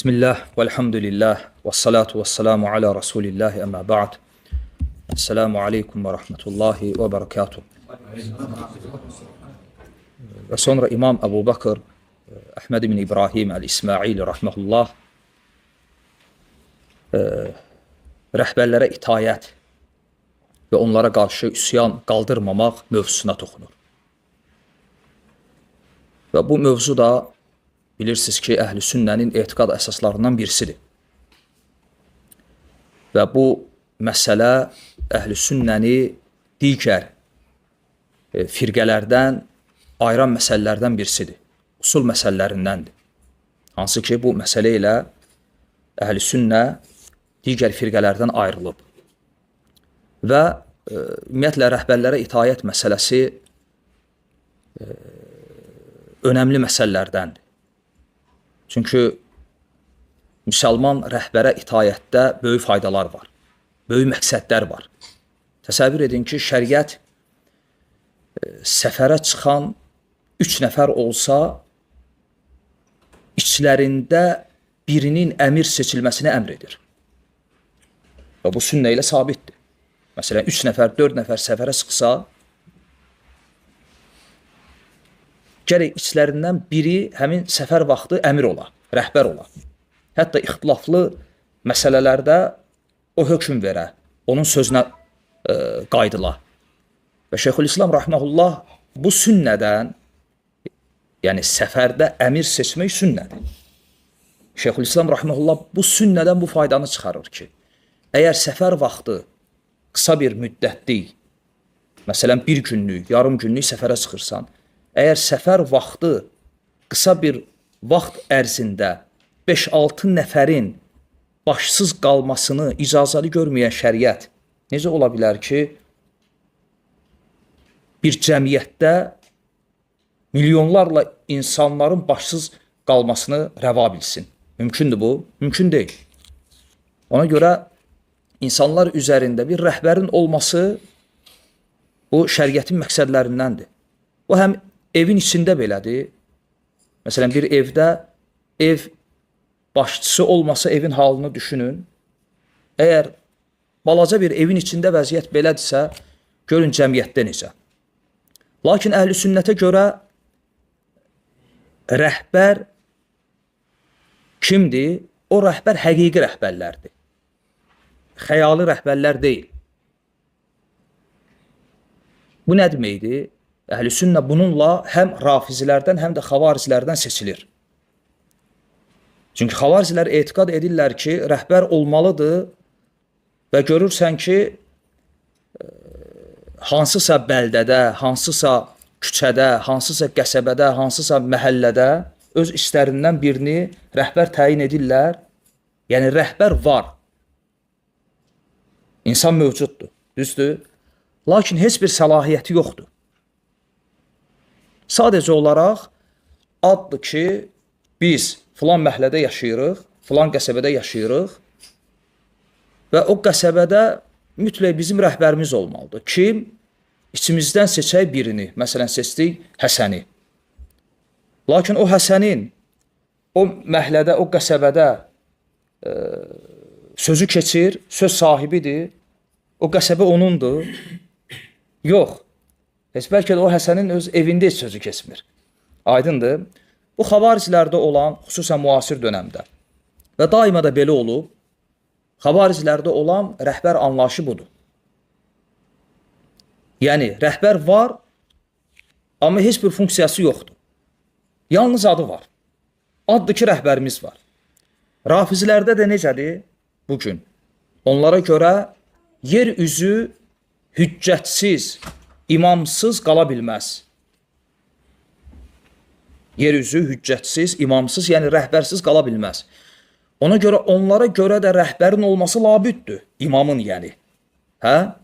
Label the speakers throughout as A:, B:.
A: Bismillah, velhamdülillah, ve salatu ve selamu ala Resulillah, emma ba'd. Esselamu aleyküm ve rahmetullahi ve berekatuhu. Ve sonra İmam Ebu Bakır, Ahmed bin İbrahim el-İsmaili rahmehullah, rəhbərlərə itayət və onlara qarşı üsyan qaldırmamaq mövzusuna toxunur. Və bu mövzu da bilirsiniz ki, Əhl-i Sünnənin etiqad əsaslarından birisidir. Və bu məsələ Əhl-i Sünnəni digər firqələrdən ayıran məsələlərdən birisidir. Usul məsələlərindəndir. Hansı ki, bu məsələ ilə Əhl-i Sünnə digər firqələrdən ayrılıb. Və ümumiyyətlə, rəhbərlərə itayət məsələsi önəmli məsələlərdəndir. Çünki müsəlman rəhbərə itayətdə böyük faydalar var, böyük məqsədlər var. Təsəvvür edin ki, şəriət səfərə çıxan 3 nəfər olsa, içlərində birinin əmir seçilməsini əmr edir. Və bu sünnə ilə sabitdir. Məsələn, 3 nəfər, 4 nəfər səfərə çıxsa, gərək içlərindən biri həmin səfər vaxtı əmir ola, rəhbər ola. Hətta ixtilaflı məsələlərdə o hökm verə, onun sözünə qaydıla. Və Şeyxülislam rahmehullah bu sünnədən, yəni səfərdə əmir seçmək sünnədir. Şeyxülislam rahmehullah bu sünnədən bu faydanı çıxarır ki, əgər səfər vaxtı qısa bir müddətlik, məsələn, bir günlük, yarım günlük səfərə çıxırsan, əgər səfər vaxtı qısa bir vaxt ərzində 5-6 nəfərin başsız qalmasını icazəli görməyən şəriət necə ola bilər ki, bir cəmiyyətdə milyonlarla insanların başsız qalmasını rəva bilsin? Mümkündür bu? Mümkün deyil. Ona görə insanlar üzərində bir rəhbərin olması bu şəriətin məqsədlərindəndir. Bu həm evin içində belədir. Məsələn, bir evdə ev başçısı olmasa evin halını düşünün. Əgər balaca bir evin içində vəziyyət belədirsə, görün cəmiyyətdə necə. Lakin Əhl-i Sünnətə görə rəhbər kimdir? O rəhbər həqiqi rəhbərlərdir. Xəyali rəhbərlər deyil. Bu nə deməkdir? Əhl-i Sünnə bununla həm rafizilərdən, həm də xavaricilərdən seçilir. Çünki xavaricilər etiqad edirlər ki, rəhbər olmalıdır və görürsən ki, hansısa bəldədə, hansısa küçədə, hansısa qəsəbədə, hansısa məhəllədə öz işlərindən birini rəhbər təyin edirlər. Yəni, rəhbər var. İnsan mövcuddur, düzdür? Lakin heç bir səlahiyyəti yoxdur. Sadəcə olaraq addır ki, biz filan məhəllədə yaşayırıq, filan qəsəbədə yaşayırıq və o qəsəbədə mütləq bizim rəhbərimiz olmalıdır. Kim? İçimizdən seçək birini. Məsələn, seçdik Həsəni. Lakin o Həsənin o məhəllədə, o qəsəbədə sözü keçir, söz sahibidir, o qəsəbə onundur. Yox. Heç bəlkə də o Həsənin öz evində heç sözü keçmir. Aydındır. Bu xavaricilərdə olan, xüsusən müasir dönəmdə və daima da belə olub, xavaricilərdə olan rəhbər anlayışı budur. Yəni, rəhbər var, amma heç bir funksiyası yoxdur. Yalnız adı var. Addır ki, rəhbərimiz var. Rafizilərdə də necədir bugün? Onlara görə yer üzü hüccətsiz, imamsız qala bilməz. Yer üzü hüccətsiz, imamsız, yəni rəhbərsiz qala bilməz. Ona görə, onlara görə də rəhbərin olması labüddür, imamın yəni. Hə?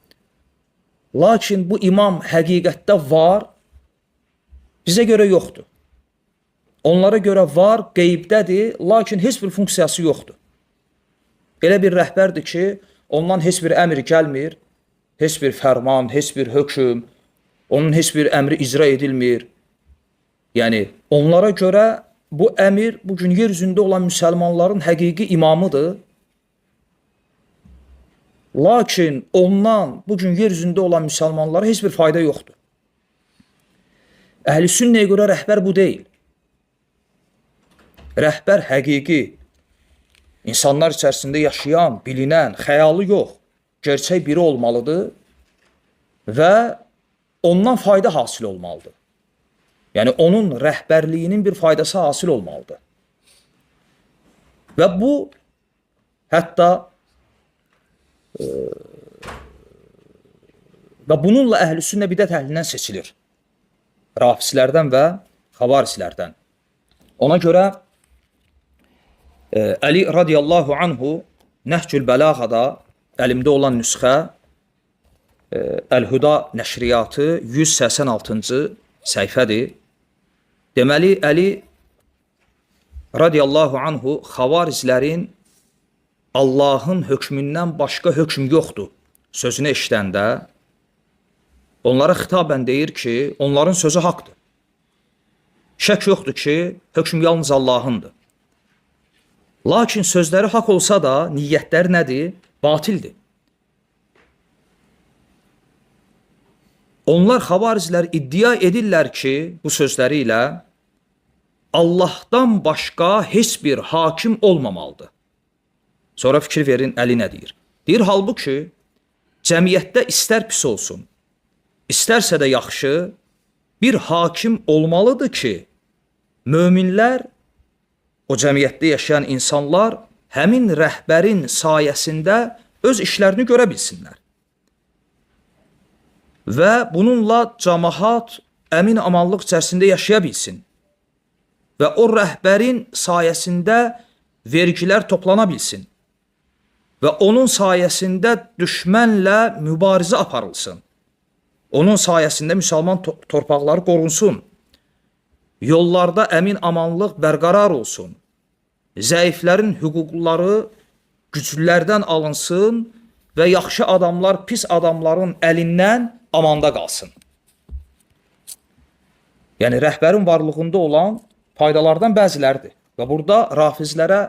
A: Lakin bu imam həqiqətdə var, bizə görə yoxdur. Onlara görə var, qeybdədir, lakin heç bir funksiyası yoxdur. Elə bir rəhbərdir ki, ondan heç bir əmr gəlmir, heç bir fərman, heç bir hökm, onun heç bir əmri icra edilmir. Yəni, onlara görə bu əmir bugün yer üzündə olan müsəlmanların həqiqi imamıdır. Lakin ondan bugün yer üzündə olan müsəlmanlara heç bir fayda yoxdur. Əhl-i sünnəyə görə rəhbər bu deyil. Rəhbər həqiqi, insanlar içərisində yaşayan, bilinən, xəyalı yox, gerçək biri olmalıdır və ondan fayda hasil olmalıdır. Yəni, onun rəhbərliyinin bir faydası hasil olmalıdır. Və bu, hətta və bununla əhl-i sünnə bidət əhlindən seçilir. Rafislərdən və xavarislərdən. Ona görə Əli radiyallahu anhu Nəhcül Bəlağada əlimdə olan nüsxə Əl-Huda nəşriyyatı 186-cı səhifədir. Deməli, Əli radiyallahu anhu xavarizlərin Allahın hökmündən başqa hökm yoxdur sözünü eşidəndə onlara xitabən deyir ki, onların sözü haqdır. Şək yoxdur ki, hökm yalnız Allahındır. Lakin sözləri haqq olsa da niyyətləri nədir? Batildir. Onlar xavarizlər iddia edirlər ki, bu sözləri ilə Allahdan başqa heç bir hakim olmamalıdır. Sonra fikir verin, Əli nə deyir? Deyir, halbuki cəmiyyətdə istər pis olsun, istərsə də yaxşı, bir hakim olmalıdır ki, möminlər, o cəmiyyətdə yaşayan insanlar həmin rəhbərin sayəsində öz işlərini görə bilsinlər. Və bununla cəmaət əmin amanlıq içərisində yaşaya bilsin. Və o rəhbərin sayəsində vergilər toplana bilsin. Və onun sayəsində düşmənlə mübarizə aparılsın. Onun sayəsində müsəlman torpaqları qorunsun. Yollarda əmin amanlıq bərqərar olsun. Zəiflərin hüquqları güclülərdən alınsın və yaxşı adamlar pis adamların əlindən amanda qalsın. Yəni, rəhbərin varlığında olan faydalardan bəziləridir. Və burada rafizlərə,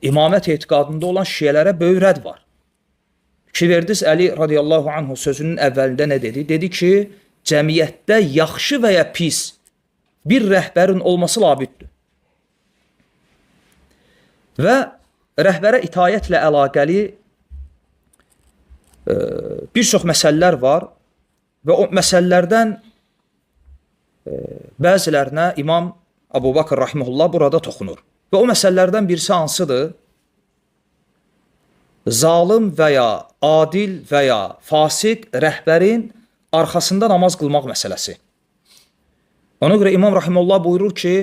A: imamət etiqadında olan şiyələrə böyük rədd var. Ki verdiniz, Əli radiyallahu anhu sözünün əvvəlində nə dedi? Dedi ki, cəmiyyətdə yaxşı və ya pis bir rəhbərin olması labüddür. Və rəhbərə itayətlə əlaqəli bir çox məsələlər var və o məsələlərdən bəzilərinə İmam Əbu Bakır rahimehullah burada toxunur. Və o məsələlərdən birisi hansıdır? Zalim və ya adil və ya fasik rəhbərin arxasında namaz qılmaq məsələsi. Ona görə İmam rahimehullah buyurur ki,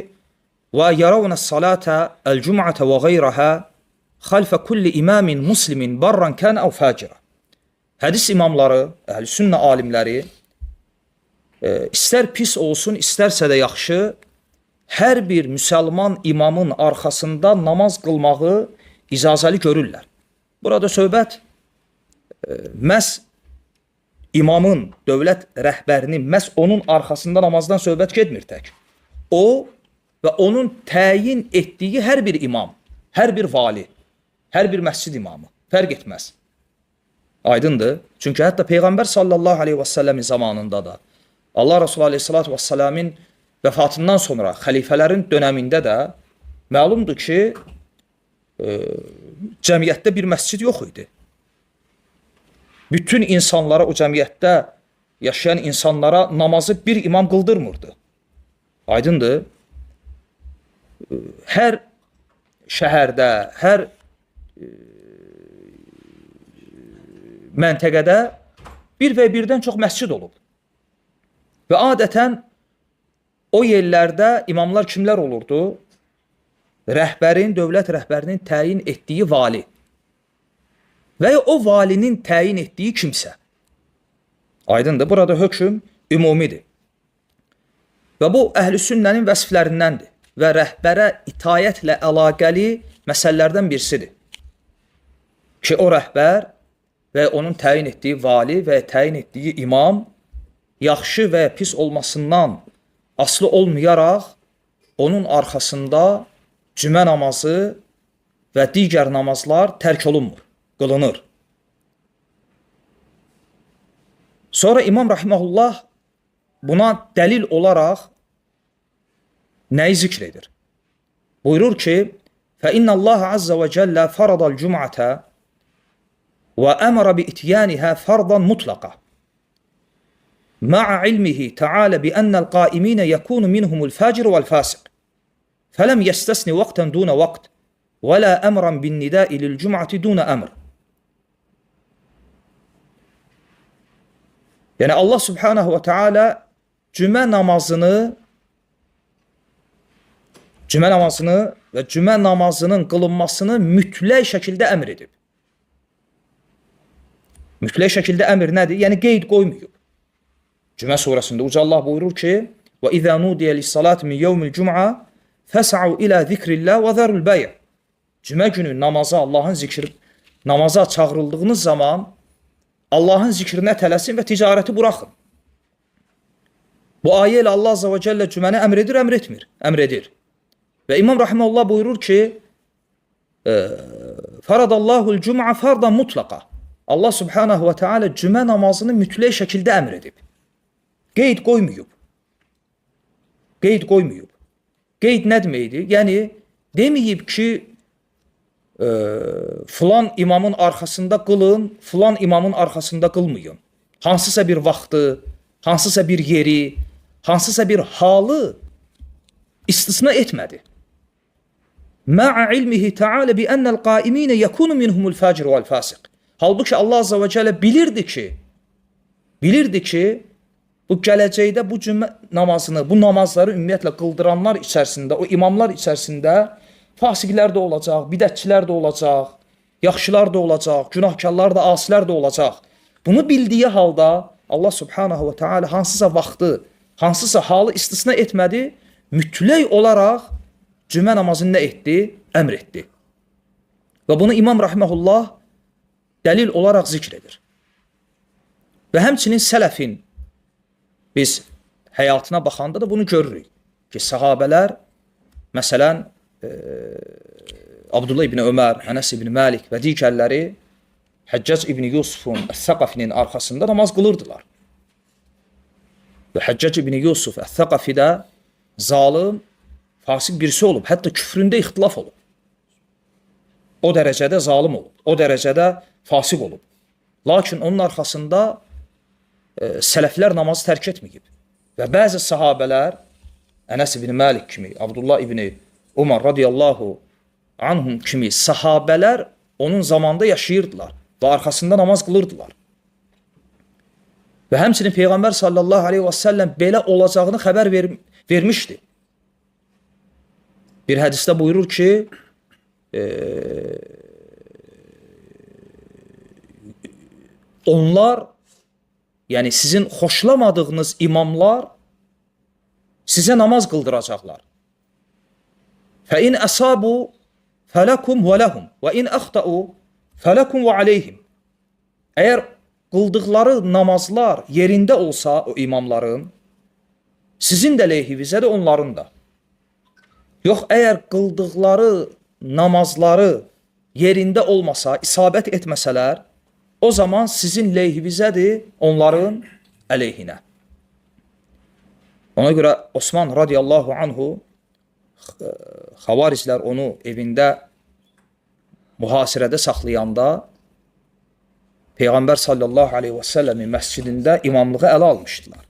A: və yaravnəs salata el-cum'ata və qeyraha xalfə kulli imamin muslimin barran kan əv facira. Hədis imamları, əhl-i sünnə alimləri istər pis olsun, istərsə də yaxşı, hər bir müsəlman imamın arxasında namaz qılmağı icazəli görürlər. Burada söhbət məhz imamın, dövlət rəhbərinin məhz onun arxasında namazdan söhbət getmir tək. O və onun təyin etdiyi hər bir imam, hər bir vali, hər bir məscid imamı fərq etməz. Aydındır. Çünki hətta Peyğəmbər sallallahu aleyhi və səlləmin zamanında da Allah Resulü aleyhissalatu və sələmin vəfatından sonra xəlifələrin dönəmində də məlumdur ki, cəmiyyətdə bir məscid yox idi. Bütün insanlara, o cəmiyyətdə yaşayan insanlara namazı bir imam qıldırmırdı. Aydındır. Hər şəhərdə, hər məntəqədə bir və birdən çox məscid olub. Və adətən o yerlərdə imamlar kimlər olurdu? Rəhbərin, dövlət rəhbərinin təyin etdiyi vali və ya o valinin təyin etdiyi kimsə. Aydındır, burada hökm ümumidir. Və bu əhl-i sünnənin vəsiflərindəndir və rəhbərə itayətlə əlaqəli məsələlərdən birisidir. Ki, o rəhbər və onun təyin etdiyi vali və təyin etdiyi imam yaxşı və pis olmasından asılı olmayaraq onun arxasında cümə namazı və digər namazlar tərk olunmur, qılınır. Sonra İmam Rahiməhullah buna dəlil olaraq nəyi zikr edir? Buyurur ki, فَإِنَّ اللّٰهَ عَزَّ وَجَلَّ فَرَضَ الْجُمْعَةَ وَأَمَرَ بِإِتْيَانِهَا فَرْضًا مُطْلَقًا مع علمه تعالى بأن القائمين يكون منهم الفاجر والفاسق فلم يستثن وقتا دون وقت ولا أمرا بالنداء للجمعة دون أمر. Yəni Allah Subhanahu wa Taala cümə namazını və cümə namazının qılınmasını mütləq şəkildə əmr edib. Mütləq şəkildə əmr nədir? Yəni qeyd qoymayıb. Cümə surəsində Uca Allah buyurur ki: "Və izə nudiyə lis-salati min yevmil cum'a fəs'u ilə zikrillah və zərul bəy'." Cümə günü namaza çağırıldığınız zaman Allahın zikrinə tələsin və ticarəti buraxın. Bu ayə ilə Allah Azza və Cəllə cüməni əmr edir, əmr etmir? Əmr edir. Və İmam Rahiməhullah buyurur ki, "Faradallahul cum'a fardan mutlaqa." Allah Subhanahu və Teala cümə namazını mütləq şəkildə əmr edib. Qeyd qoymayıb. Qeyd qoymayıb. Qeyd nə deməkdir? Yəni, deməyib ki, filan imamın arxasında qılın, filan imamın arxasında qılmayın. Hansısa bir vaxtı, hansısa bir yeri, hansısa bir halı istisna etmədi. Ma'a ilmihi ta'ala bi ennel qaimine yakunu minhumul facir vel fasik. Halbuki Allah Azza və Cəllə bilirdi ki, bu gələcəkdə bu cümə namazını, bu namazları ümumiyyətlə qıldıranlar içərisində, o imamlar içərisində fasiqlər də olacaq, bidətçilər də olacaq, yaxşılar da olacaq, günahkarlar da, asilər də olacaq. Bunu bildiyi halda Allah Subhanahu və Teala hansısa vaxtı, hansısa halı istisna etmədi, mütləq olaraq cümə namazını nə etdi? Əmr etdi. Və bunu İmam Rahiməhullah dəlil olaraq zikr edir. Və həmçinin sələfin biz həyatına baxanda da bunu görürük ki, sahabələr, məsələn, Abdullah ibn Ömər, Ənəs ibn Məlik və digərləri Həccac ibn Yusufun Əs-Səqafinin arxasında namaz qılırdılar. Və Həccac ibn Yusuf Əs-Səqafi də zalim, fasik birisi olub, hətta küfründə ixtilaf olub. O dərəcədə zalim olub, o dərəcədə fasik olub. Lakin onun arxasında sələflər namazı tərk etməyib. Və bəzi sahabələr, Ənəs ibn Məlik kimi, Abdullah ibn Umar radiyallahu anhum kimi sahabələr onun zamanda yaşayırdılar və arxasında namaz qılırdılar. Və həmçinin Peyğəmbər sallallahu aleyhi və səlləm belə olacağını xəbər vermişdi. Bir hədisdə buyurur ki, onlar, yəni sizin xoşlamadığınız imamlar sizə namaz qıldıracaqlar. فَاِنْ أَصَابُوا فَلَكُمْ وَلَهُمْ وَاِنْ أَخْتَأُوا فَلَكُمْ وَعَلَيْهِمْ. Əgər qıldıqları namazlar yerində olsa o imamların, sizin də leyhinizə də onların da. Yox, əgər qıldıqları namazları yerində olmasa, isabət etməsələr, o zaman sizin leyhinizədir, onların əleyhinə. Ona görə Osman radiyallahu anhu, xavariclər onu evində mühasirədə saxlayanda Peyğəmbər sallallahu aleyhi və səlləmin məscidində imamlığı ələ almışdılar.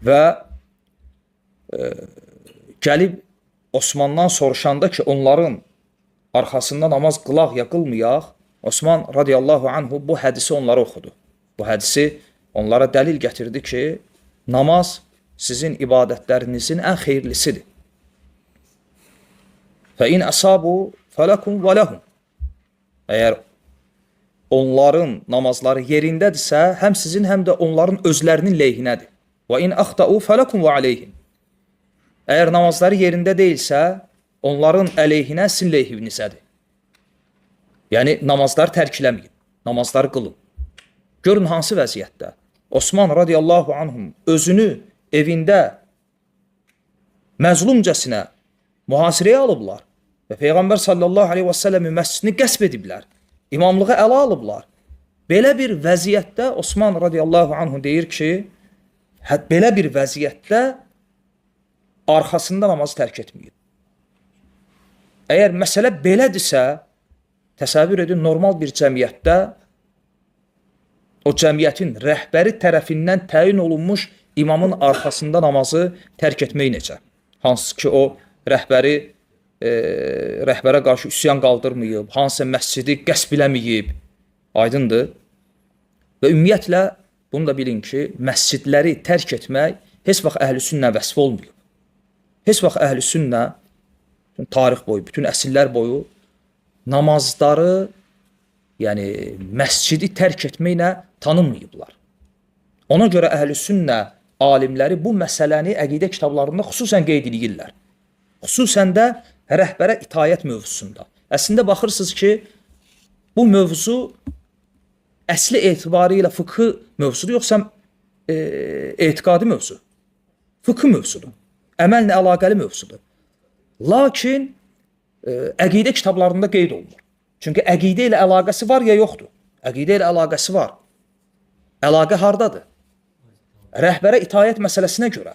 A: Və gəlib Osmandan soruşanda ki, onların arxasında namaz qılaq ya qılmayaq, Osman radiyallahu anhu bu hədisi onlara oxudu. Bu hədisi onlara dəlil gətirdi ki, namaz sizin ibadətlərinizin ən xeyirlisidir. فَاِنْ أَصَابُوا فَلَكُمْ وَلَهُمْ. Əgər onların namazları yerindədirsə, həm sizin, həm də onların özlərinin leyhinədir. وَاِنْ أَخْتَأُوا فَلَكُمْ وَعَلَيْهِمْ. Əgər namazları yerində deyilsə, onların əleyhinə sizin leyhinizədir. Yəni, namazları tərkiləməyin, namazları qılın. Görün hansı vəziyyətdə? Osman radiyallahu anhum özünü evində məzlumcəsinə mühasirəyə alıblar və Peyğəmbər sallallahu aleyhi və səlləmin məscidini qəsb ediblər, imamlığı ələ alıblar. Belə bir vəziyyətdə Osman radiyallahu anhu deyir ki, belə bir vəziyyətdə arxasında namazı tərk etməyib. Əgər məsələ belədirsə, təsəvvür edin, normal bir cəmiyyətdə o cəmiyyətin rəhbəri tərəfindən təyin olunmuş imamın arxasında namazı tərk etmək necə? Hansı ki, o rəhbərə qarşı üsyan qaldırmayıb, hansısa məscidi qəsb eləməyib, aydındır. Və ümumiyyətlə, bunu da bilin ki, məscidləri tərk etmək heç vaxt əhl-i sünnə vəsf olmayıb. Heç vaxt əhl-i sünnə tarix boyu, bütün əsillər boyu namazları, yəni məscidi tərk etməklə tanınmayıblar. Ona görə əhl-i sünnə alimləri bu məsələni əqidə kitablarında xüsusən qeyd edirlər. Xüsusən də rəhbərə itayət mövzusunda. Əslində baxırsınız ki, bu mövzu əsli etibarı ilə fıqhı mövzudur, yoxsa etiqadi mövzu. Fıqhı mövzudur. Əməllə əlaqəli mövzudur. Lakin əqidə kitablarında qeyd olunur. Çünki əqidə ilə əlaqəsi var ya yoxdur. Əqidə ilə əlaqəsi var. Əlaqə hardadır? Rəhbərə itayət məsələsinə görə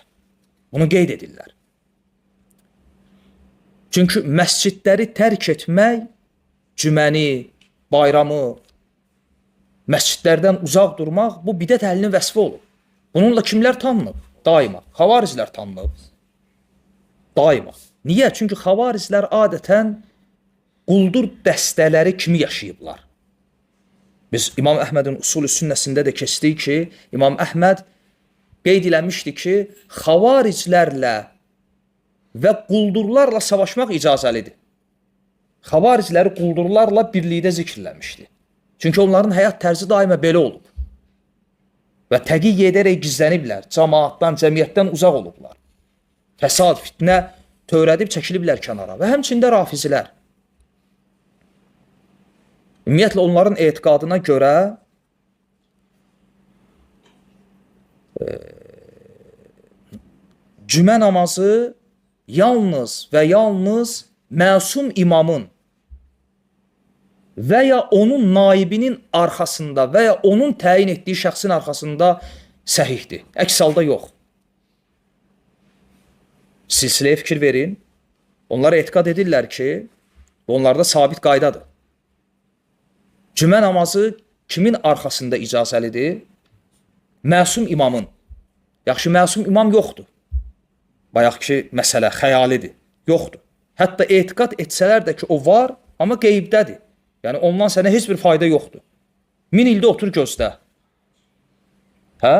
A: bunu qeyd edirlər. Çünki məscidləri tərk etmək, cüməni, bayramı, məscidlərdən uzaq durmaq, bu bidət əhlinin vəsfi olub. Bununla kimlər tanınıb? Daima. Xavariclər tanınıb. Daima. Niyə? Çünki xavariclər adətən quldur dəstələri kimi yaşayıblar. Biz İmam Əhmədin usul-i sünnəsində də keçdik ki, İmam Əhməd qeyd eləmişdi ki, xavariclərlə və quldurlarla savaşmaq icazəlidir. Xavaricləri quldurlarla birlikdə zikirləmişdi. Çünki onların həyat tərzi daima belə olub. Və təqiy edərək gizləniblər, cəmaatdan, cəmiyyətdən uzaq olublar. Fəsad, fitnə törədib çəkiliblər kənara və həmçində rafizilər. Ümumiyyətlə, onların etiqadına görə cümə namazı yalnız və yalnız məsum imamın və ya onun naibinin arxasında və ya onun təyin etdiyi şəxsin arxasında səhihdir. Əks halda yox. Silsiləyə fikir verin. Onlar etiqad edirlər ki, onlarda sabit qaydadır. Cümə namazı kimin arxasında icazəlidir? Məsum imamın. Yaxşı, məsum imam yoxdur. Bayaq ki, məsələ xəyalidir. Yoxdur. Hətta etiqad etsələr də ki, o var, amma qeybdədir. Yəni, ondan sənə heç bir fayda yoxdur. 1000 ildə otur gözlə. Hə?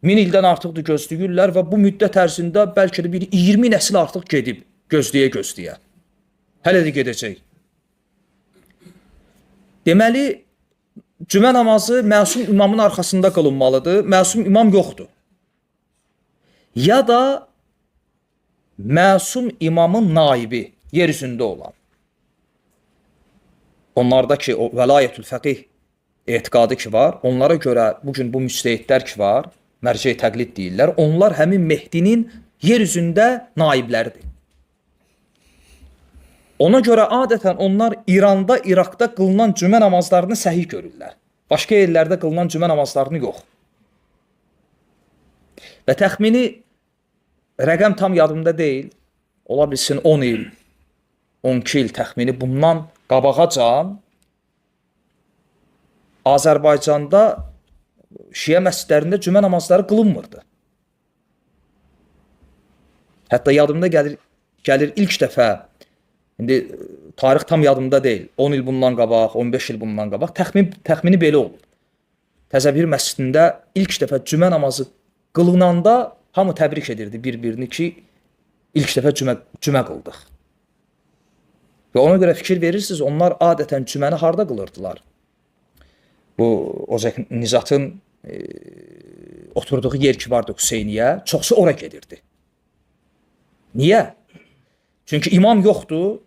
A: 1000 ildən artıqdır gözləyirlər və bu müddət ərzində bəlkə də bir 20 nəsil artıq gedib gözləyə-gözləyə. Hələ də gedəcək. Deməli, cümə namazı məsum imamın arxasında qılınmalıdır. Məsum imam yoxdur. Ya da məsum imamın naibi, yer üzündə olan. Onlardakı o vəlayətül fəqih etiqadı ki var, onlara görə bugün bu müstəhidlər ki var, mərcə-i təqlid deyirlər, onlar həmin Mehdinin yer üzündə naibləridir. Ona görə adətən onlar İranda, İraqda qılınan cümə namazlarını səhih görürlər. Başqa yerlərdə qılınan cümə namazlarını yox. Və təxmini, rəqəm tam yadımda deyil, ola bilsin 10 il, 12 il təxmini bundan qabağacan Azərbaycanda Şiə məscidlərində cümə namazları qılınmırdı. Hətta yadımda gəlir ilk dəfə, indi tarix tam yadımda deyil, 10 il bundan qabaq, 15 il bundan qabaq, təxmini belə olub. Təzəbir məscidində ilk dəfə cümə namazı qılınanda hamı təbrik edirdi bir-birini ki, ilk dəfə cümə qıldıq. Və ona görə fikir verirsiniz, onlar adətən cüməni harda qılırdılar? Bu Ocaq Nizatın oturduğu yer ki vardı Hüseyniyə, çoxsu ora gedirdi. Niyə? Çünki imam yoxdur,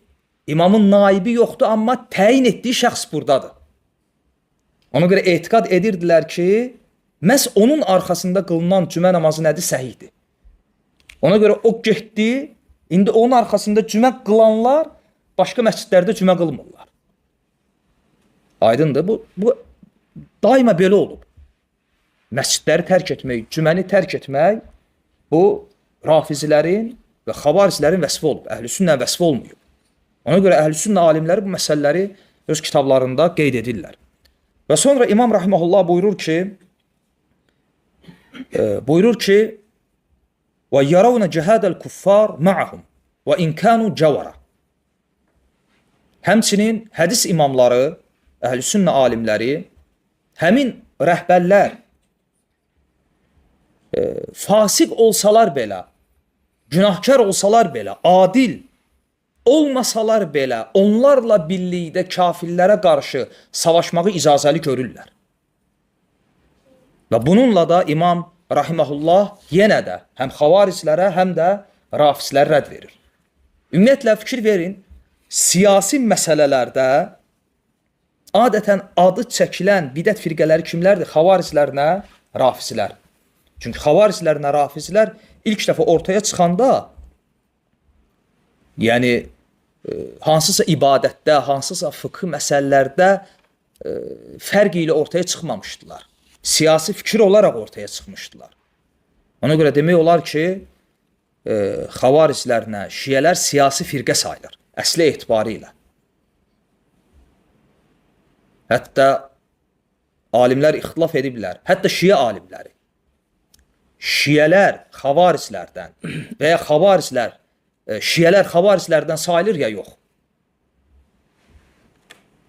A: imamın naibi yoxdur, amma təyin etdiyi şəxs buradadır. Ona görə etiqad edirdilər ki, məhz onun arxasında qılınan cümə namazı nədir? Səhihdir. Ona görə o getdi, indi onun arxasında cümə qılanlar başqa məscidlərdə cümə qılmırlar. Aydındır? Bu daima belə olub. Məscidləri tərk etmək, cüməni tərk etmək bu rafizilərin və xavaricilərin vəsfi olub. Əhlüsünnə vəsfi olmayıb. Ona görə əhlüsünnə alimləri bu məsələləri öz kitablarında qeyd edirlər. Və sonra İmam Rahiməhullah buyurur ki, və yaravna cihadəl kuffar ma'ahum və in kanu cavara. Həmçinin hədis imamları, əhlüsünnə alimləri, həmin rəhbərlər fasik olsalar belə, günahkar olsalar belə, adil olmasalar belə, onlarla birlikdə kafirlərə qarşı savaşmağı icazəli görürlər. Və bununla da İmam Rahiməhullah yenə də həm xavaricilərə, həm də rafizlərə rədd verir. Ümumiyyətlə, fikir verin, siyasi məsələlərdə adətən adı çəkilən bidət firqələri kimlərdir? Xavaricilərlə rafizlər. Çünki xavaricilərlə rafizlər ilk dəfə ortaya çıxanda, yəni hansısa ibadətdə, hansısa fıqh məsələlərdə fərq ilə ortaya çıxmamışdılar. Siyasi fikir olaraq ortaya çıxmışdılar. Ona görə demək olar ki, xavaricilərlə şiyələr siyasi firqə sayılır, əsli etibarı ilə. Hətta alimlər ixtilaf ediblər, hətta şiə alimləri. Şiyələr xavaricilərdən və ya xavaricilər, şiyələr xavaricilərdən sayılır ya yox.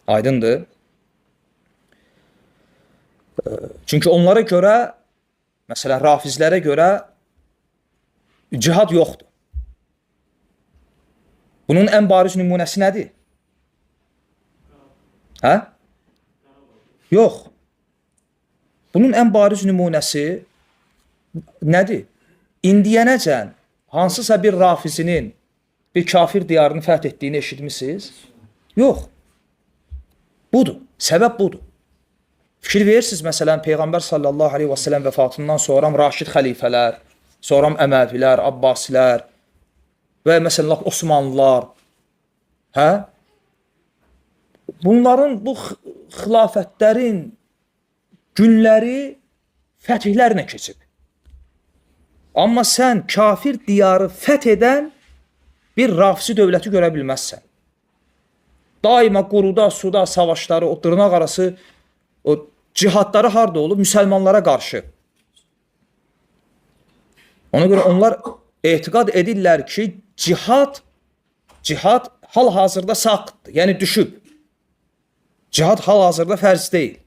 A: Aydındır. Çünki onlara görə, məsələn, rafizlərə görə cihad yoxdur. Bunun ən bariz nümunəsi nədir? Hə? Yox. Bunun ən bariz nümunəsi nədir? İndiyənəcən hansısa bir rafizinin bir kafir diyarını fəth etdiyini eşitmişsiniz? Yox. Budur. Səbəb budur. Fikir verirsiniz, məsələn, Peyğəmbər sallallahu aleyhi və səlləm vəfatından sonra Raşid xəlifələr, sonra Əməvilər, Abbasilər və məsələn, Osmanlılar, hə? Bunların, bu xilafətlərin günləri fətihlərlə keçib. Amma sən kafir diyarı fəth edən bir rafizi dövləti görə bilməzsən. Daima quruda, suda, savaşları, o dırnaq arası, o cihadları harda olub? Müsəlmanlara qarşı. Ona görə onlar etiqad edirlər ki, cihad hal-hazırda saqtdır, yəni düşüb. Cihad hal-hazırda fərz deyil.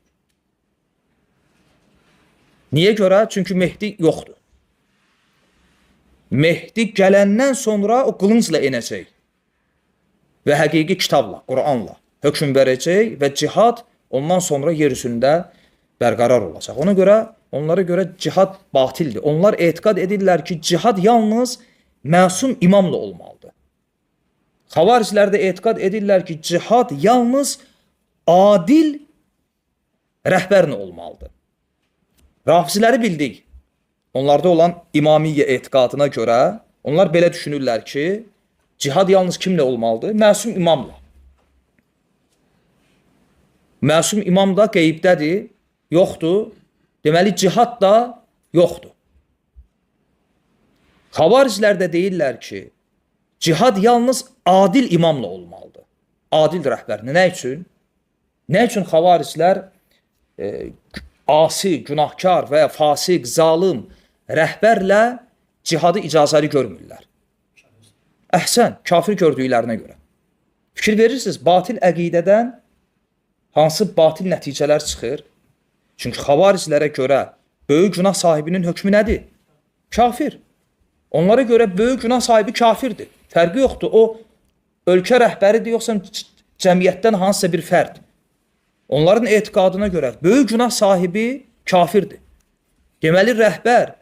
A: Niyə görə? Çünki Mehdi yoxdur. Mehdi gələndən sonra o qılıncla enəcək və həqiqi kitabla, Quranla hökm verəcək və cihad ondan sonra yer üzündə bərqərar olacaq. Ona görə, onlara görə cihad batildir. Onlar etiqad edirlər ki, cihad yalnız məsum imamla olmalıdır. Xavaricilər də etiqad edirlər ki, cihad yalnız adil rəhbərlə olmalıdır. Rafizləri bildik. Onlarda olan imamiyyə etiqadına görə onlar belə düşünürlər ki, cihad yalnız kimlə olmalıdır? Məsum imamla. Məsum imam da qeybdədir, yoxdur. Deməli, cihad da yoxdur. Xavariclər də deyirlər ki, cihad yalnız adil imamla olmalıdır. Adil rəhbərlə. Nə üçün? Nə üçün xavariclər asi, günahkar və ya fasik, zalım rəhbərlə cihadı icazəli görmürlər? Əhsən, kafir gördüklərinə görə. Fikir verirsiniz, batil əqidədən hansı batil nəticələr çıxır? Çünki xavariclərə görə böyük günah sahibinin hökmü nədir? Kafir. Onlara görə böyük günah sahibi kafirdir. Fərqi yoxdur. O, ölkə rəhbəridir, yoxsa cəmiyyətdən hansısa bir fərd. Onların etiqadına görə böyük günah sahibi kafirdir. Deməli, rəhbər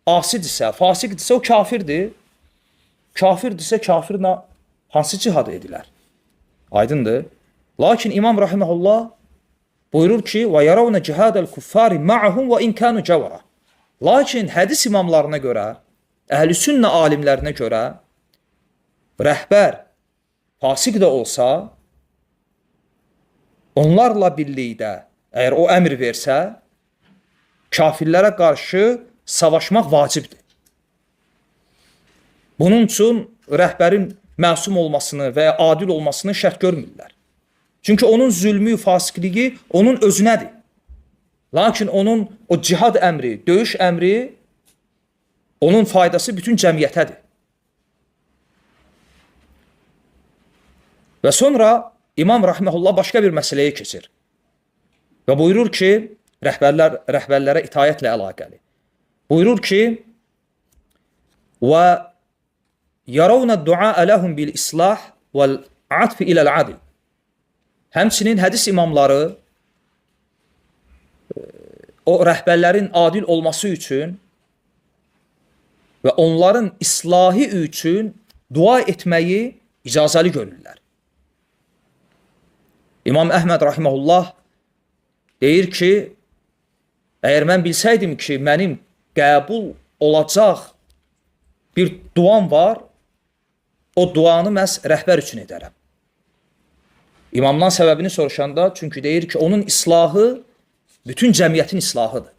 A: asidirsə, fasikdirsə o kafirdir. Kafirdirsə kafirlə hansı cihad edilər? Aydındır. Lakin İmam Rahiməhullah buyurur ki, وَيَرَوْنَ جِهَادَ الْكُفَّارِ مَعَهُمْ وَاِنْ كَانُوا جَوَرًا. Lakin hədis imamlarına görə Əhl-i sünnə alimlərinə görə rəhbər fasik də olsa, onlarla birlikdə əgər o əmr versə, kafirlərə qarşı savaşmaq vacibdir. Bunun üçün rəhbərin məsum olmasını və ya adil olmasını şərt görmürlər. Çünki onun zülmü, fasiqliyi onun özünədir. Lakin onun o cihad əmri, döyüş əmri, onun faydası bütün cəmiyyətədir. Və sonra İmam Rahiməhullah başqa bir məsələyə keçir. Və buyurur ki, rəhbərlərə itayətlə əlaqəli. Buyurur ki, və yaravna du'a lahum bil islah vel atf ila al adl. Həmçinin hədis imamları o rəhbərlərin adil olması üçün və onların islahı üçün dua etməyi icazəli görürlər. İmam Əhməd Rahiməhullah deyir ki, əgər mən bilsəydim ki, mənim qəbul olacaq bir duam var, o duanı məhz rəhbər üçün edərəm. İmamdan səbəbini soruşanda, çünki deyir ki, onun islahı bütün cəmiyyətin islahıdır.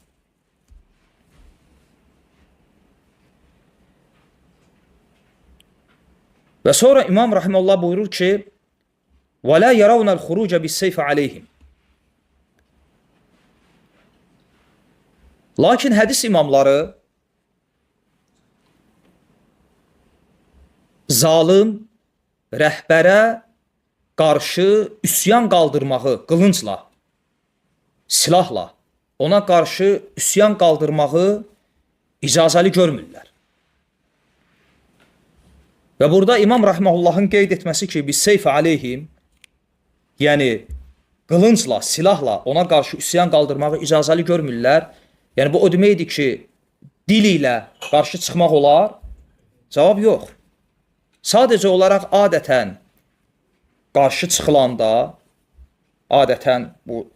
A: Və sonra İmam Rahiməhullah buyurur ki, وَلَا يَرَوْنَ الْخُرُوجَ بِالسَّيْفَ عَلَيْهِمْ. Lakin hədis imamları zalim rəhbərə qarşı üsyan qaldırmağı qılıncla, silahla, ona qarşı üsyan qaldırmağı icazəli görmürlər. Və burada İmam Rahiməhullahın qeyd etməsi ki, biz seyf aleyhim, yəni qılıncla, silahla ona qarşı üsyan qaldırmağı icazəli görmürlər. Yəni bu o deməkdir ki, dil ilə qarşı çıxmaq olar? Cavab yox. Sadəcə olaraq adətən qarşı çıxılanda, adətən bu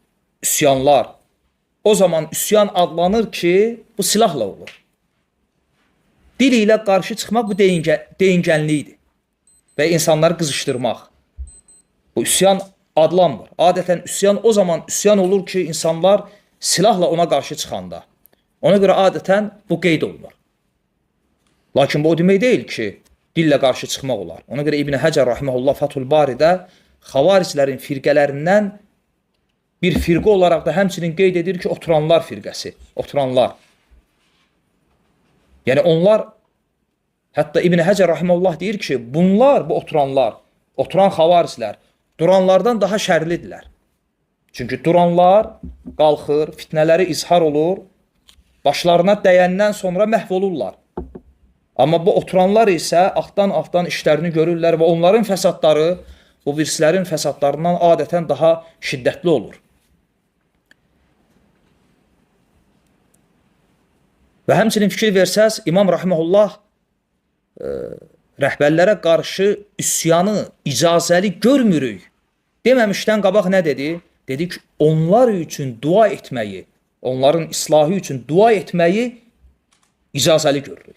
A: üsyanlar, o zaman üsyan adlanır ki, bu silahla olur. Dil ilə qarşı çıxmaq bu deyingənlikdir və insanları qızışdırmaq. Bu üsyan adlanmır. Adətən üsyan o zaman üsyan olur ki, insanlar silahla ona qarşı çıxanda. Ona görə adətən bu qeyd olunur. Lakin bu o demək deyil ki, dillə qarşı çıxmaq olar. Ona görə İbn Həcər Rahiməhullah Fathul Baridə xavariclərin firqələrindən bir firqə olaraq da həmçinin qeyd edir ki, oturanlar firqəsi, oturanlar. Yəni onlar, hətta İbn Həcər Rahiməhullah deyir ki, bunlar, bu oturanlar, oturan xavariclər, duranlardan daha şərlidirlər. Çünki duranlar qalxır, fitnələri izhar olur, başlarına dəyəndən sonra məhv olurlar. Amma bu oturanlar isə altdan işlərini görürlər və onların fəsadları bu birislərin fəsadlarından adətən daha şiddətli olur. Və həmçinin fikir versəz, İmam Rahiməhullah rəhbərlərə qarşı üsyanı icazəli görmürük deməmişdən qabaq nə dedi? Dedi ki, onlar üçün dua etməyi, onların islahı üçün dua etməyi icazəli görürük.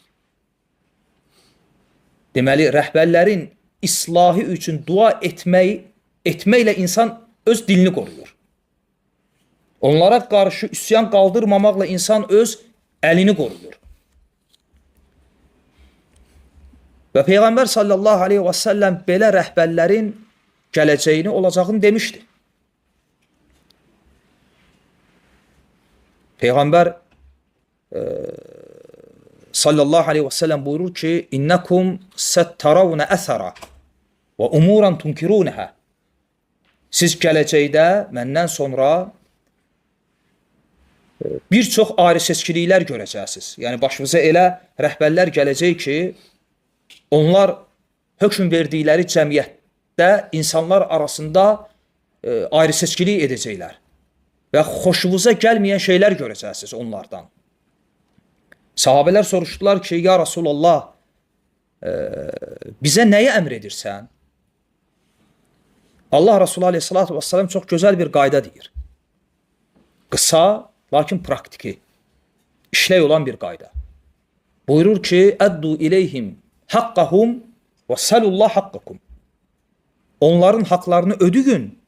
A: Deməli, rəhbərlərin islahı üçün dua etməklə insan öz dilini qoruyur. Onlara qarşı üsyan qaldırmamaqla insan öz əlini qoruyur. Və Peyğəmbər sallallahu aleyhi və səlləm belə rəhbərlərin gələcəyini olacağını demişdi. Peyğəmbər sallallahu aleyhi və səlləm buyurur ki, İnnəkum səttəravnə əthərə və umuran tunkirunəhə. Siz gələcəkdə məndən sonra bir çox ayrı seçkiliklər görəcəksiniz. Yəni başınıza elə rəhbərlər gələcək ki, onlar hökm verdikləri cəmiyyətdə insanlar arasında ayrı seçkilik edəcəklər və xoşunuza gəlməyən şeylər görəcəksiniz onlardan. Sahabələr soruşdular ki, ya Rasulallah, bizə nəyi əmr edirsən? Allah Resulü aleyhissalatü vesselam çox gözəl bir qayda deyir. Qısa, lakin praktiki, işlək olan bir qayda. Buyurur ki, "Addu ileyhim haqqahum və salullah haqqakum." Onların haqlarını ödüyün.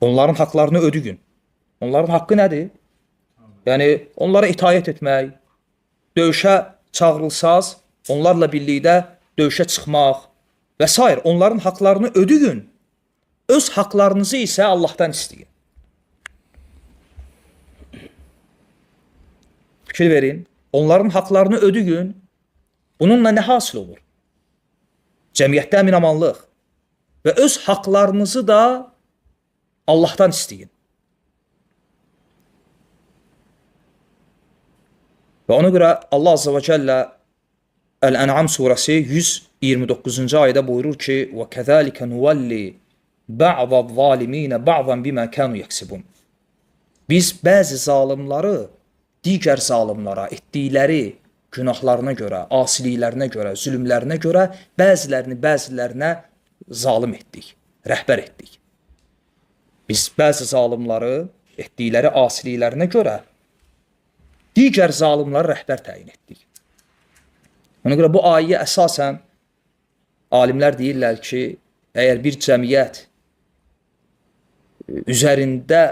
A: Onların haqlarını ödüyün. Onların haqqı nədir? Yəni onlara itaat etmək, döyüşə çağırılsaz, onlarla birlikdə döyüşə çıxmaq və s. Onların haqlarını ödüyün. Öz haqlarınızı isə Allahdan istəyin. Fikir verin. Onların haqlarını ödüyün. Bununla nə hasil olur? Cəmiyyətdə əmin-amanlıq və öz haqlarınızı da Allahdan istəyin. Və ona görə Allah Azza və Cəllə Əl-Ən'am surəsi 129-cu ayədə buyurur ki: "Və kəzəlikə nuvalli ba'dəz-zalimin ba'dan bima kanu yeksibun." Biz bəzi zalimları digər zalimlara etdikləri günahlarına görə, asiliklərinə görə, zülmlərinə görə bəzilərinə zalim etdik, rəhbər etdik. Biz bəzi zalimları etdikləri asiliklərinə görə digər zalimlara rəhbər təyin etdik. Ona görə bu ayəyə əsasən alimlər deyirlər ki, əgər bir cəmiyyət üzərində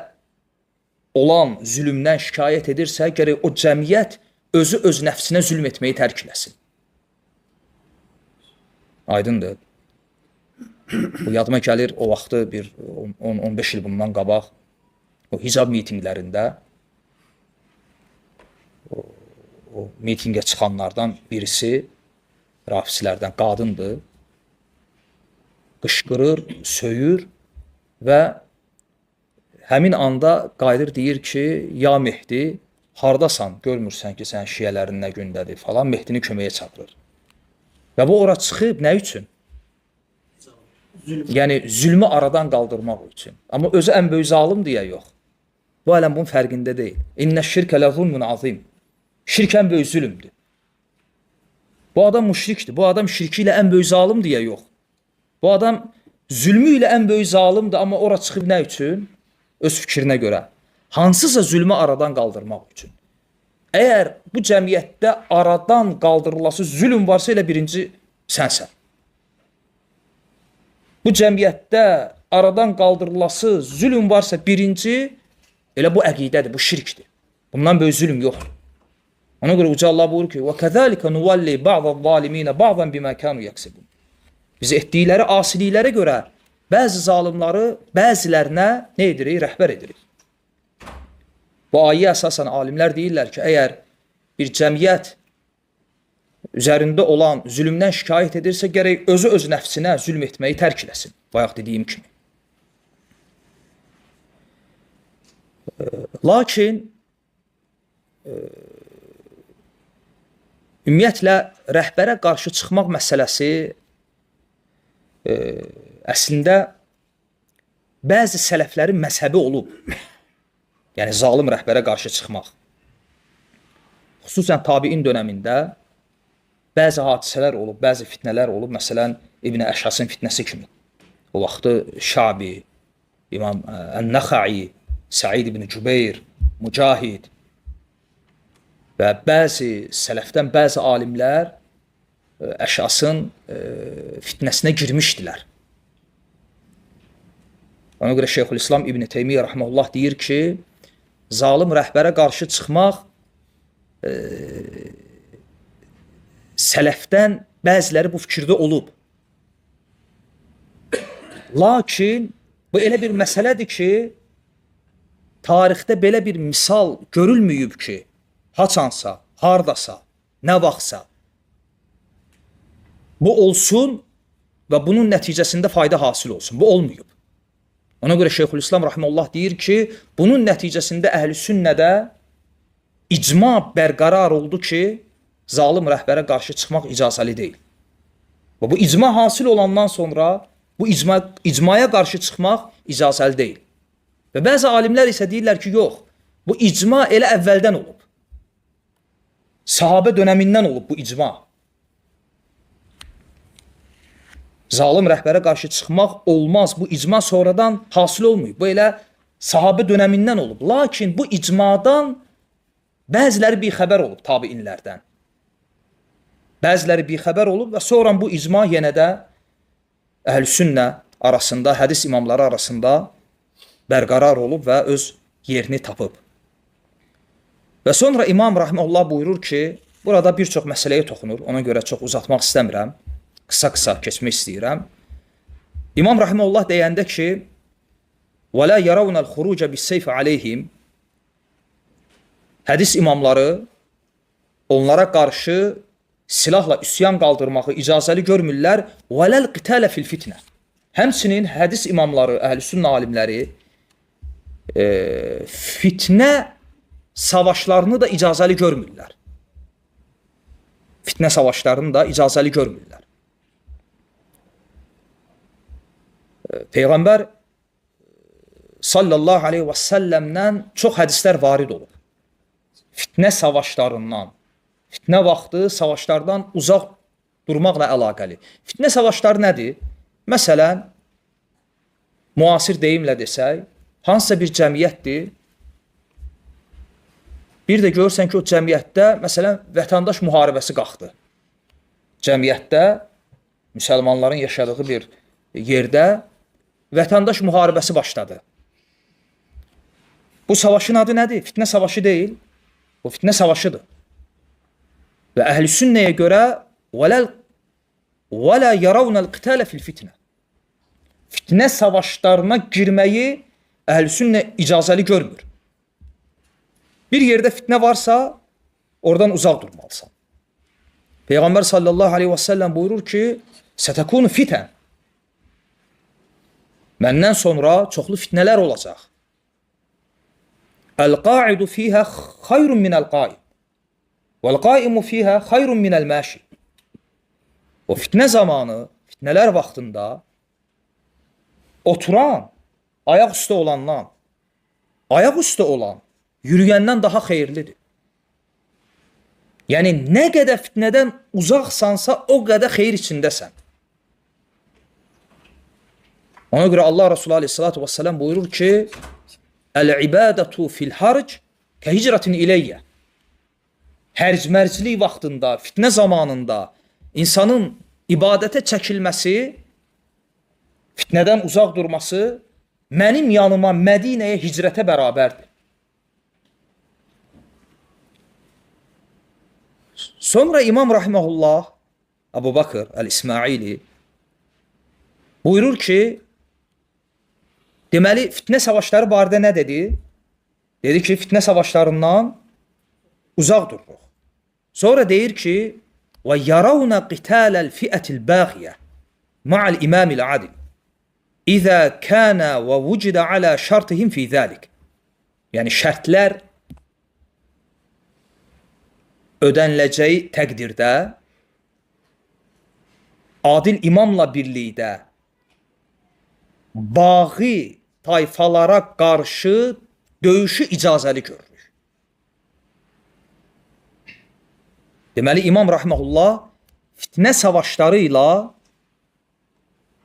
A: olan zülmdən şikayət edirsə, gərək o cəmiyyət özü öz nəfsinə zülm etməyi tərk eləsin. Aydındır. Bu yadıma gəlir, o vaxtı bir 10-15 il bundan qabaq o hicab mitinqlərində o mitingə çıxanlardan birisi rafislərdən qadındır. Qışqırır, söyür və həmin anda qayıdır deyir ki, ya Mehdi, hardasan, görmürsən ki, sən şiyələrin nə gündədir falan, Mehdini köməyə çağırır. Və bu ora çıxıb nə üçün? Yəni zülmü aradan qaldırmaq üçün. Amma özü ən böyük zalim deyə yox. Bu aləm bunun fərqində deyil. İnnə şirkə ləzulmun azim. Şirk ən böyük zülmdür. Bu adam müşrikdir. Bu adam şirki ilə ən böyük zalim deyə yox. Bu adam zülmü ilə ən böyük zalimdir, amma ora çıxıb nə üçün? Öz fikrinə görə. Hansısa zülmü aradan qaldırmaq üçün. Əgər bu cəmiyyətdə aradan qaldırılası zülm varsa, elə birinci sənsən. Bu cəmiyyətdə aradan qaldırılası zülm varsa, birinci elə bu əqidədir, bu şirkdir. Bundan böyük zülm yoxdur. Ona görə Uca Allah buyurur ki, وَكَذَلِكَ نُوَلِّي بَعْضَ الظَّالِمِينَ بَعْضًا بِمَا كَانُوا يَكْسِبُونَ. Biz etdikləri asiliklərə görə bəzi zalimları bəzilərinə nə edirik? Rəhbər edirik. Bu ayəyə əsasən alimlər deyirlər ki, əgər bir cəmiyyət üzərində olan zülmdən şikayət edirsə, gərək özü öz nəfsinə zülm etməyi tərk eləsin. Bayaq dediyim kimi. Lakin ümumiyyətlə rəhbərə qarşı çıxmaq məsələsi əslində bəzi sələflərin məzhəbi olub. Yəni zalim rəhbərə qarşı çıxmaq. Xüsusən tabiin dönəmində bəzi hadisələr olub, bəzi fitnələr olub. Məsələn, İbn Əşhasın fitnəsi kimi. O vaxtı Şabi, İmam Ən-Nəxai, Səid ibn Cübeyr, Mücahid və bəzi sələfdən bəzi alimlər Əşhasın fitnəsinə girmişdilər. Ona görə Şeyxülislam İbn Teymiyyə rəhməhullah deyir ki, zalim rəhbərə qarşı çıxmaq sələfdən bəziləri bu fikirdə olub. Lakin bu elə bir məsələdir ki, tarixdə belə bir misal görülməyib ki, haçansa, hardasa, nə vaxtsa bu olsun və bunun nəticəsində fayda hasil olsun. Bu olmayıb. Ona görə Şeyxülislam rəhməhullah deyir ki, bunun nəticəsində əhl-i sünnədə icma bərqərar oldu ki, zalim rəhbərə qarşı çıxmaq icazəli deyil. Və bu icma hasil olandan sonra bu icmaya qarşı çıxmaq icazəli deyil. Və bəzi alimlər isə deyirlər ki, yox, bu icma elə əvvəldən olub. Sahabə dönəmindən olub bu icma. Zalim rəhbərə qarşı çıxmaq olmaz. Bu icma sonradan hasil olmayıb. Bu elə sahabə dönəmindən olub. Lakin bu icmadan bəziləri bir xəbər olub tabiinlərdən. Bəziləri bixəbər olub və sonra bu icma yenə də əhl-sünnə arasında, hədis imamları arasında bərqərar olub və öz yerini tapıb. Və sonra İmam Rahimehullah buyurur ki, burada bir çox məsələyə toxunur, ona görə çox uzatmaq istəmirəm, qısa-qısa keçmək istəyirəm. İmam Rahimehullah deyəndə ki, وَلَا يَرَوْنَ الْخُرُوجَ بِالسَّيْفِ عَلَيْهِمْ hədis imamları onlara qarşı silahla üsyan qaldırmağı icazəli görmürlər. وَلَا الْقِتَالَ فِي الْفِتْنَةِ həmçinin hədis imamları, əhl-sünnə alimləri fitnə savaşlarını da icazəli görmürlər. Fitnə savaşlarını da icazəli görmürlər. Peyğəmbər sallallahu aleyhi və səlləmdən çox hədislər varid olub. Fitnə savaşlarından, fitnə vaxtı savaşlardan uzaq durmaqla əlaqəli. Fitnə savaşları nədir? Məsələn, müasir deyimlə desək, hansısa bir cəmiyyətdir. Bir də görürsən ki, o cəmiyyətdə, məsələn, vətəndaş müharibəsi qalxdı. Cəmiyyətdə, müsəlmanların yaşadığı bir yerdə vətəndaş müharibəsi başladı. Bu savaşın adı nədir? Fitnə savaşı deyil. Bu fitnə savaşıdır. Və əhl-i sünnəyə görə وَلَا يَرَوْنَ الْقِتَالَ فِي الْفِتْنَةِ fitnə savaşlarına girməyi əhl-i sünnə icazəli görmür. Bir yerdə fitnə varsa, oradan uzaq durmalısan. Peyğəmbər sallallahu aleyhi və səlləm buyurur ki, سَتَكُونُ fitən məndən sonra çoxlu fitnələr olacaq. Əl-qaidu fiyhə xayrun minəl-qaim vəl-qaimu fiyhə xayrun minəl-məşi o fitnə zamanı, fitnələr vaxtında oturan, ayaq üstə olandan, ayaq üstə olan, yürüyəndən daha xeyirlidir. Yəni, nə qədər fitnədən uzaqsansa, o qədər xeyir içindəsən. Ona görə Allah Resulü aleyhissalatu vesselam buyurur ki, Əl-ibadətu fil-harc kəhicratin iləyyə. Hərc-mərclik vaxtında, fitnə zamanında insanın ibadətə çəkilməsi, fitnədən uzaq durması mənim yanıma Mədinəyə hicrətə bərabərdir. Sonra İmam Rahimehullah Əbu Bakır Əl-İsmaili buyurur ki, deməli, fitnə savaşları barədə nə dedi? Dedi ki, fitnə savaşlarından uzaq dururuq. Sonra deyir ki, وَيَرَوْنَ قِتَالَ الْفِئَةِ الْبَاغِيَةِ مَعَ الْإِمَامِ الْعَدِلِ İzə kənə və vücidə alə şərtihim fi zəlik. Yəni, şərtlər ödəniləcəyi təqdirdə adil imamla birlikdə bağı tayfalara qarşı döyüşü icazəli görülür. Deməli, İmam Rahimehullah fitnə savaşları ilə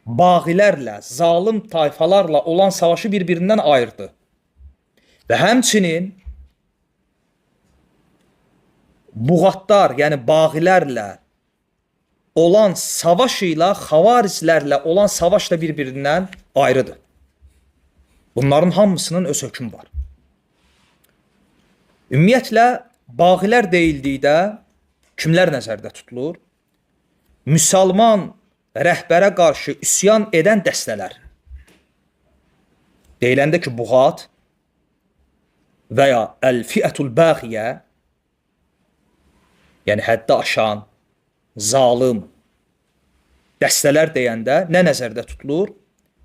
A: bağilərlə, zalim tayfalarla olan savaşı bir-birindən ayırdı. Və həmçinin buğatlar, yəni bağilərlə olan savaş ilə xavariclərlə olan savaş da bir-birindən ayrıdır. Bunların hamısının öz hökmü var. Ümumiyyətlə, bağilər deyildikdə kimlər nəzərdə tutulur? Müsəlman rəhbərə qarşı üsyan edən dəstələr. Deyiləndə ki, buğat və ya əl-fiətul bəğiyə, yəni həddə aşan, zalım dəstələr deyəndə nə nəzərdə tutulur?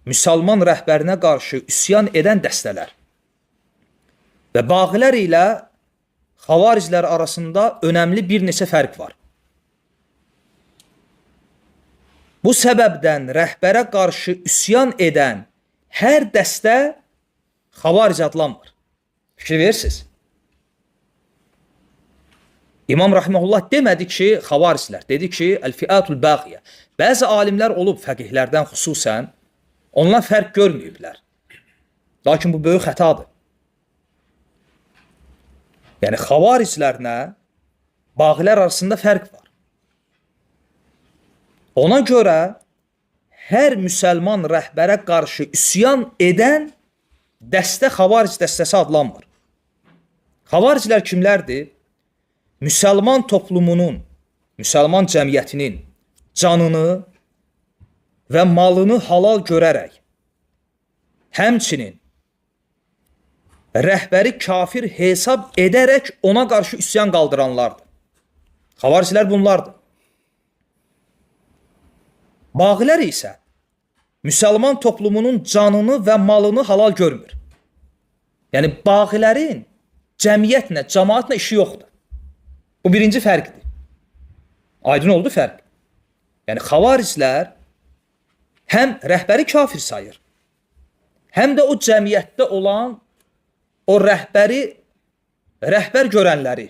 A: Müsəlman rəhbərinə qarşı üsyan edən dəstələr. Və bağilər ilə xavariclər arasında önəmli bir neçə fərq var. Bu səbəbdən rəhbərə qarşı üsyan edən hər dəstə xavaric adlanmır. Fikir verirsiniz? İmam Rahimehullah demədi ki, xavariclər, dedi ki, əl-fiatul bəğiyə. Bəzi alimlər olub fəqihlərdən xüsusən, onlar fərq görməyiblər. Lakin bu böyük xətadır. Yəni, xavariclərlə bağilər arasında fərq var. Ona görə hər müsəlman rəhbərə qarşı üsyan edən dəstə xavaric dəstəsi adlanmır. Xavariclər kimlərdir? Müsəlman toplumunun, müsəlman cəmiyyətinin canını və malını halal görərək, həmçinin rəhbəri kafir hesab edərək ona qarşı üsyan qaldıranlardır. Xavariclər bunlardır. Bağilər isə müsəlman toplumunun canını və malını halal görmür. Yəni, bağilərin cəmiyyətlə, cəmaatla işi yoxdur. Bu birinci fərqdir. Aydın oldu fərq. Yəni, xavariclər həm rəhbəri kafir sayır, həm də o cəmiyyətdə olan o rəhbər görənləri,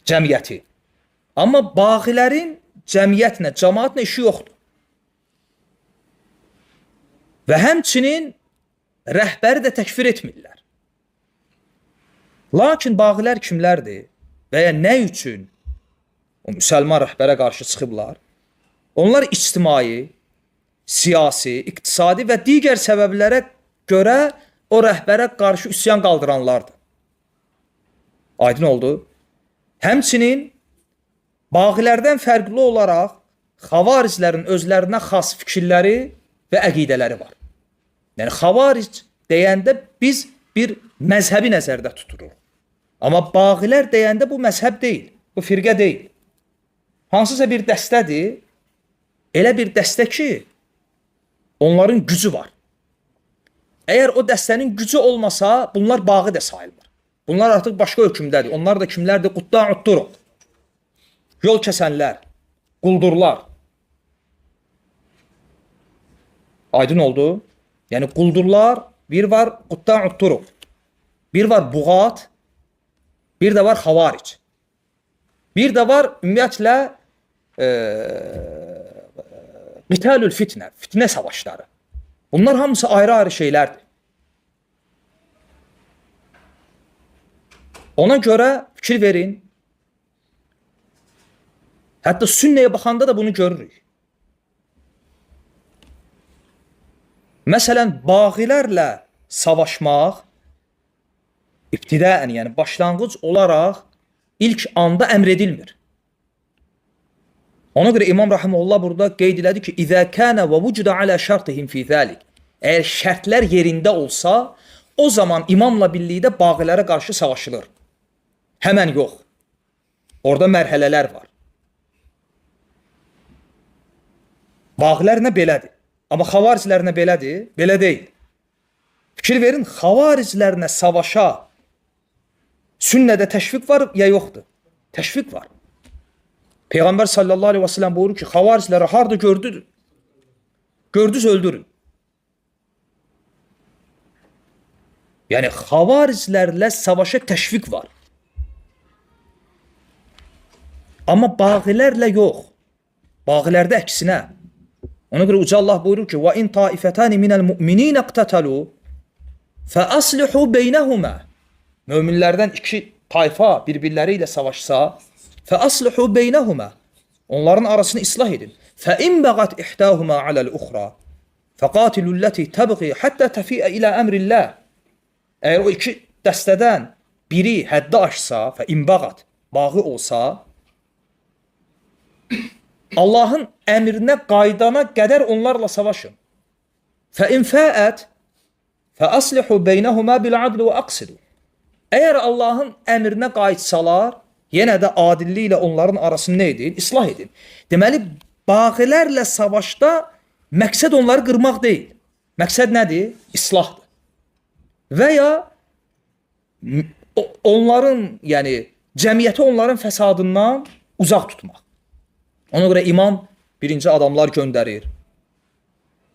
A: cəmiyyəti. Amma bağilərin cəmiyyətlə, cəmaatla işi yoxdur. Və həmçinin rəhbəri də təkfir etmirlər. Lakin bağilər kimlərdir və ya nə üçün o müsəlman rəhbərə qarşı çıxıblar? Onlar ictimai, siyasi, iqtisadi və digər səbəblərə görə o rəhbərə qarşı üsyan qaldıranlardır. Aydın oldu. Həmçinin bağilərdən fərqli olaraq xavariclərin özlərinə xas fikirləri və əqidələri var. Yəni, xavaric deyəndə biz bir məzhəbi nəzərdə tuturuq. Amma bağilər deyəndə bu məzhəb deyil, bu firqə deyil. Hansısa bir dəstədir, elə bir dəstə ki, onların gücü var. Əgər o dəstənin gücü olmasa, bunlar bağı da sayılmır. Bunlar artıq başqa hökmdədir. Onlar da kimlərdir? Qutta'ud turuq. Yol kəsənlər, quldurlar. Aydın oldu. Yəni, quldurlar, bir var Qutta'ud turuq, bir var buğat, bir də var xavaric. Bir də var ümumiyyətlə qitalül fitnə, fitnə savaşları. Bunlar hamısı ayrı-ayrı şeylərdir. Ona görə fikir verin. Hətta sünnəyə baxanda da bunu görürük. Məsələn, bağilərlə savaşmaq ibtidəən, yəni başlanğıc olaraq ilk anda əmr edilmir. Ona görə İmam Rahimullah burada qeyd elədi ki, İzə kənə və vücudə alə şərtihim fi zəlik. Əgər şərtlər yerində olsa, o zaman imamla birlikdə bağilərə qarşı savaşılır. Həmən yox. Orada mərhələlər var. Bağilər nə belədir? Amma xavariclərlə belədir? Belə deyil. Fikir verin, xavariclərlə savaşa sünnədə təşviq var ya yoxdur? Təşviq var. Peyğəmbər sallallahu aleyhi və səlləm buyurur ki, xavaricləri harada gördünüz öldürün. Yəni, xavariclərlə savaşa təşviq var. Amma bağilərlə yox. Bağilərdə əksinə. Ona görə Uca Allah buyurur ki, وَاِنْ طَائِفَتَانِ مِنَ الْمُؤْمِنِينَ اقْتَتَلُوا فَأَصْلِحُوا بَيْنَهُمَا. Möminlərdən iki tayfa birbirləri ilə savaşsa, فَأَصْلِحُوا بَيْنَهُمَا. Onların arasını islah edin. فَاِنْ بَغَتْ اِحْتَاهُمَا عَلَى الْأُخْرَى فَقَاتِلُوا الَّتِي تَبْغِي حَتَّى تَفِيءَ إِلَى أَمْرِ اللّٰهِ. Əgər o iki dəstədən biri həddə aşsa, فَاِنْ بَغَتْ bağı olsa, Allahın əmrinə qaydana qədər onlarla savaşın. فَاِنْ فَاءَتْ فَأَصْلِحُوا بَيْنَهُمَا بِالْعَدْلِ وَأَقْسِدُوا. Əgər Allahın əmrinə qayıtsalar, yenə də adilliklə onların arasını nə edin? İslah edin. Deməli, bağilərlə savaşda məqsəd onları qırmaq deyil. Məqsəd nədir? İslahdır. Və ya onların, yəni cəmiyyəti onların fəsadından uzaq tutmaq. Ona görə imam birinci adamlar göndərir.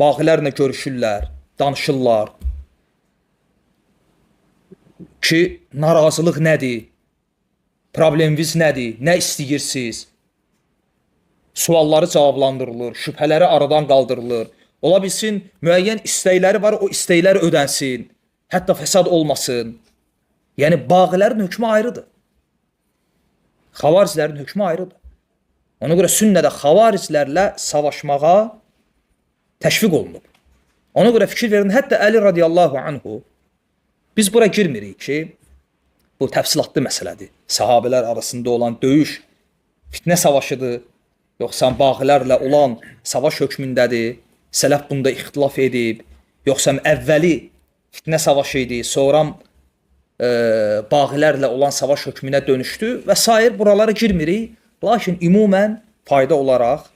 A: Bağilərlə görüşürlər, danışırlar ki, narazılıq nədir? Probleminiz nədir? Nə istəyirsiniz? Sualları cavablandırılır, şübhələri aradan qaldırılır. Ola bilsin, müəyyən istəkləri var, o istəklər ödənsin. Hətta fəsad olmasın. Yəni, bağilərin hökmü ayrıdır. Xavariclərin hökmü ayrıdır. Ona görə sünnədə xavariclərlə savaşmağa təşviq olunub. Ona görə fikir verin, hətta Əli radiyallahu anhu, biz bura girmirik ki, bu təfsilatlı məsələdir. Sahabələr arasında olan döyüş fitnə savaşıdır, yoxsa bağilərlə olan savaş hökmündədir, sələf bunda ixtilaf edib, yoxsa əvvəli fitnə savaşı idi, sonra bağilərlə olan savaş hökmünə dönüşdü və sair buralara girmirik. Lakin ümumən fayda olaraq,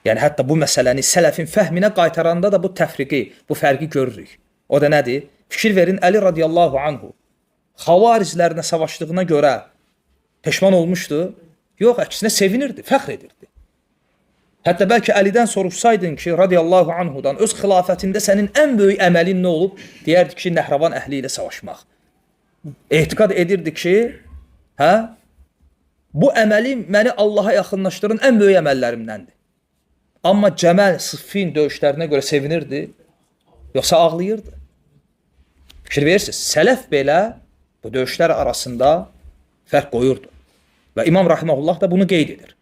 A: yəni hətta bu məsələni sələfin fəhminə qaytaranda da bu təfriqi, bu fərqi görürük. O da nədir? Fikir verin, Əli radiyallahu anhu xavariclərlə savaşdığına görə peşman olmuşdu. Yox, əksinə sevinirdi, fəxr edirdi. Hətta bəlkə Əlidən soruşsaydın ki, radiyallahu anhudan öz xilafətində sənin ən böyük əməlin nə olub? Deyərdi ki, Nəhravan əhli ilə savaşmaq. Etiqad edirdi ki, bu əməlim məni Allaha yaxınlaşdıran ən böyük əməllərimdəndir. Amma Cəməl, Siffin döyüşlərinə görə sevinirdi, yoxsa ağlayırdı. Fikir verirsiniz, sələf belə bu döyüşlər arasında fərq qoyurdu. Və İmam Rahiməhullah da bunu qeyd edir.